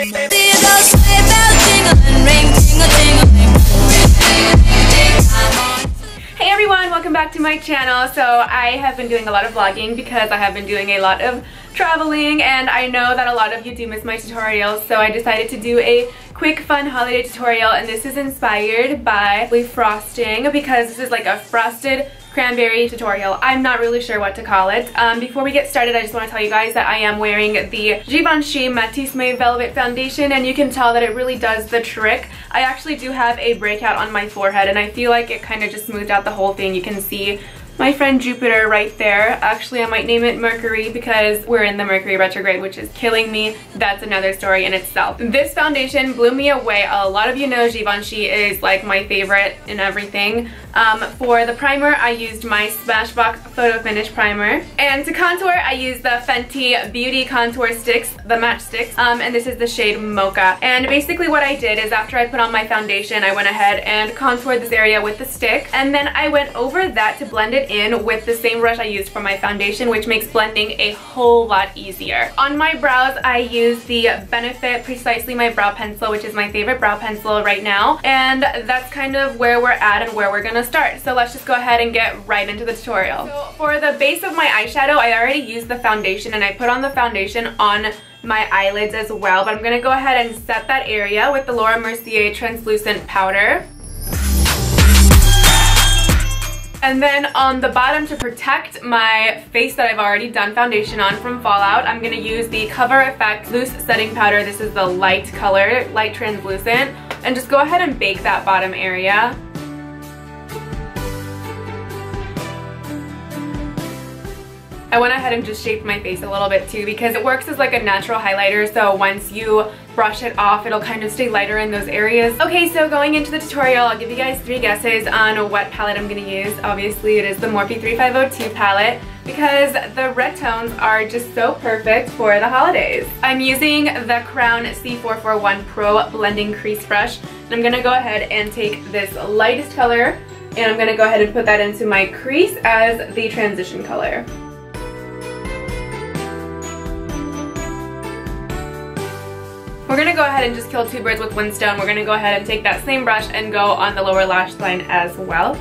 Hey everyone, welcome back to my channel. So I have been doing a lot of vlogging because I have been doing a lot of traveling, and I know that a lot of you do miss my tutorials, so I decided to do a quick fun holiday tutorial, and this is inspired by frosting because this is like a frosted cranberry tutorial. I'm not really sure what to call it. Before we get started, I just want to tell you guys that I am wearing the Givenchy Matisse Velvet Foundation, and you can tell that it really does the trick. I actually do have a breakout on my forehead, and I feel like it kind of just smoothed out the whole thing. You can see my friend Jupiter right there. Actually, I might name it Mercury because we're in the Mercury retrograde, which is killing me. That's another story in itself. This foundation blew me away. A lot of you know Givenchy is like my favorite in everything. For the primer, I used my Smashbox Photo Finish Primer. And to contour, I used the Fenty Beauty Contour Sticks, the match sticks, and this is the shade Mocha. And basically what I did is after I put on my foundation, I went ahead and contoured this area with the stick, and then I went over that to blend it in with the same brush I used for my foundation, which makes blending a whole lot easier. On my brows, I used the Benefit Precisely My Brow Pencil, which is my favorite brow pencil right now, and that's kind of where we're at and where we're gonna start. So let's just go ahead and get right into the tutorial. So for the base of my eyeshadow, I already used the foundation, and I put on the foundation on my eyelids as well, but I'm gonna go ahead and set that area with the Laura Mercier translucent powder. And then on the bottom, to protect my face that I've already done foundation on from fallout, I'm going to use the Cover Effect Loose Setting Powder. This is the light color, light translucent. And just go ahead and bake that bottom area. I went ahead and just shaped my face a little bit too because it works as like a natural highlighter, so once you brush it off, it'll kind of stay lighter in those areas. Okay, so going into the tutorial, I'll give you guys 3 guesses on what palette I'm going to use. Obviously, it is the Morphe 3502 palette because the red tones are just so perfect for the holidays. I'm using the Crown C441 Pro Blending Crease Brush, and I'm going to go ahead and take this lightest color, and I'm going to go ahead and put that into my crease as the transition color. We're going to go ahead and just kill 2 birds with 1 stone. We're going to go ahead and take that same brush and go on the lower lash line as well.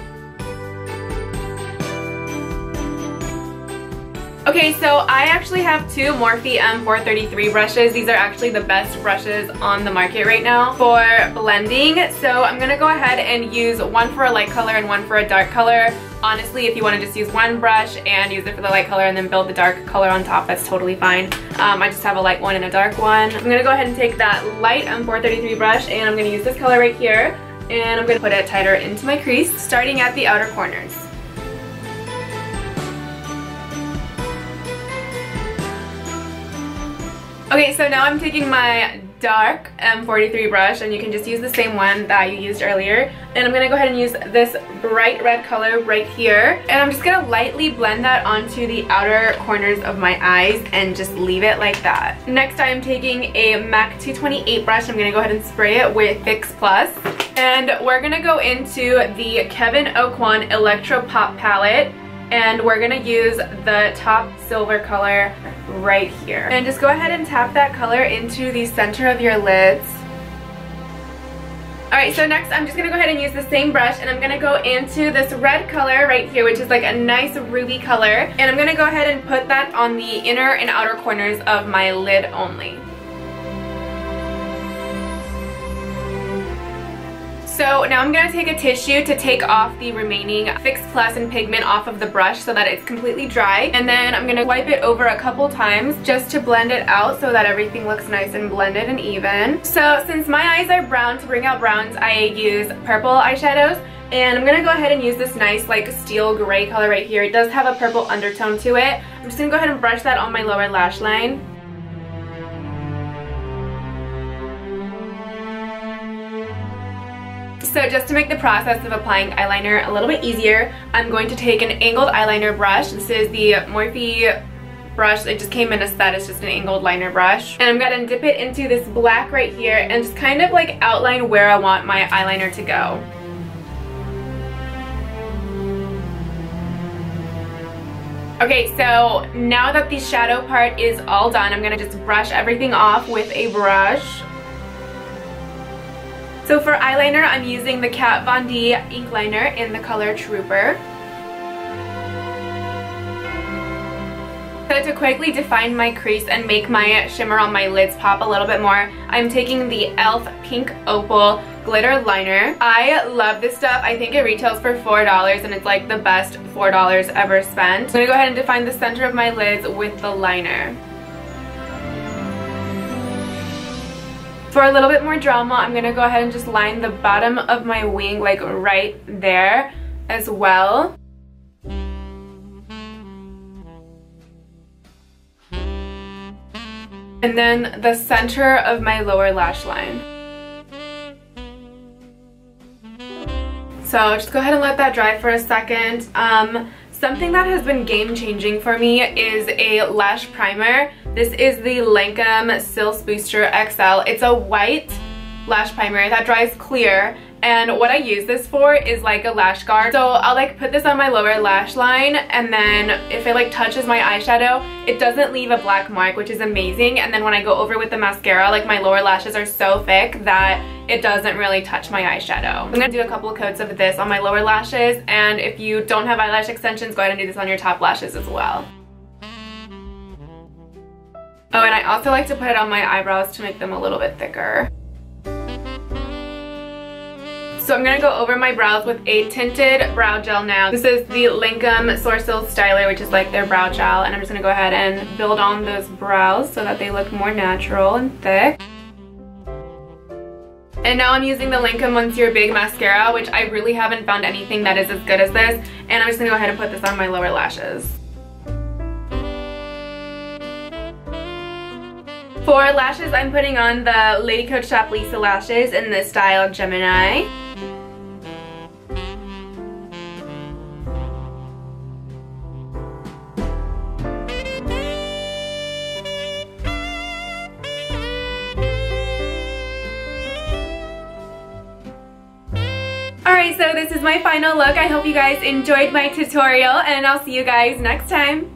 Okay, so I actually have 2 Morphe M433 brushes. These are actually the best brushes on the market right now for blending. So I'm going to go ahead and use one for a light color and one for a dark color. Honestly, if you want to just use one brush and use it for the light color and then build the dark color on top, that's totally fine. I just have a light one and a dark one. I'm going to go ahead and take that light M433 brush, and I'm going to use this color right here, and I'm going to put it tighter into my crease, starting at the outer corners. Okay, so now I'm taking my dark M43 brush, and you can just use the same one that you used earlier, and I'm going to go ahead and use this bright red color right here, and I'm just going to lightly blend that onto the outer corners of my eyes and just leave it like that. Next, I'm taking a MAC 228 brush. I'm going to go ahead and spray it with Fix Plus, and we're going to go into the Kevyn Aucoin Electro Pop palette, and we're going to use the top silver color right here. And just go ahead and tap that color into the center of your lids. Alright, so next I'm just going to go ahead and use the same brush, and I'm going to go into this red color right here, which is like a nice ruby color, and I'm going to go ahead and put that on the inner and outer corners of my lid only. So now I'm going to take a tissue to take off the remaining Fix Plus and pigment off of the brush so that it's completely dry. And then I'm going to wipe it over a couple times just to blend it out so that everything looks nice and blended and even. So since my eyes are brown, to bring out browns, I use purple eyeshadows. And I'm going to go ahead and use this nice like steel gray color right here. It does have a purple undertone to it. I'm just going to go ahead and brush that on my lower lash line. So just to make the process of applying eyeliner a little bit easier, I'm going to take an angled eyeliner brush. This is the Morphe brush. It just came in a set. It's just an angled liner brush. And I'm going to dip it into this black right here and just kind of like outline where I want my eyeliner to go. Okay, so now that the shadow part is all done, I'm going to just brush everything off with a brush. So for eyeliner, I'm using the Kat Von D ink liner in the color Trooper. So to quickly define my crease and make my shimmer on my lids pop a little bit more, I'm taking the e.l.f. Pink Opal Glitter Liner. I love this stuff. I think it retails for $4 and it's like the best $4 ever spent. I'm gonna go ahead and define the center of my lids with the liner. For a little bit more drama, I'm gonna go ahead and just line the bottom of my wing like right there as well. And then the center of my lower lash line. So just go ahead and let that dry for a second. Something that has been game-changing for me is a lash primer. This is the Lancome Silk Booster XL. It's a white lash primer that dries clear, and what I use this for is like a lash guard. So I'll like put this on my lower lash line, and then if it like touches my eyeshadow, it doesn't leave a black mark, which is amazing. And then when I go over with the mascara, like my lower lashes are so thick that it doesn't really touch my eyeshadow. I'm gonna do a couple of coats of this on my lower lashes, and if you don't have eyelash extensions, go ahead and do this on your top lashes as well. Oh, and I also like to put it on my eyebrows to make them a little bit thicker. So I'm going to go over my brows with a tinted brow gel now. This is the Lancome Sourcil Styler, which is like their brow gel, and I'm just going to go ahead and build on those brows so that they look more natural and thick. And now I'm using the Lancome Once You're Big mascara, which I really haven't found anything that is as good as this, and I'm just going to go ahead and put this on my lower lashes. For lashes, I'm putting on the LadyCode Shop Lisa lashes in the style Gemini. Alright, so this is my final look. I hope you guys enjoyed my tutorial, and I'll see you guys next time.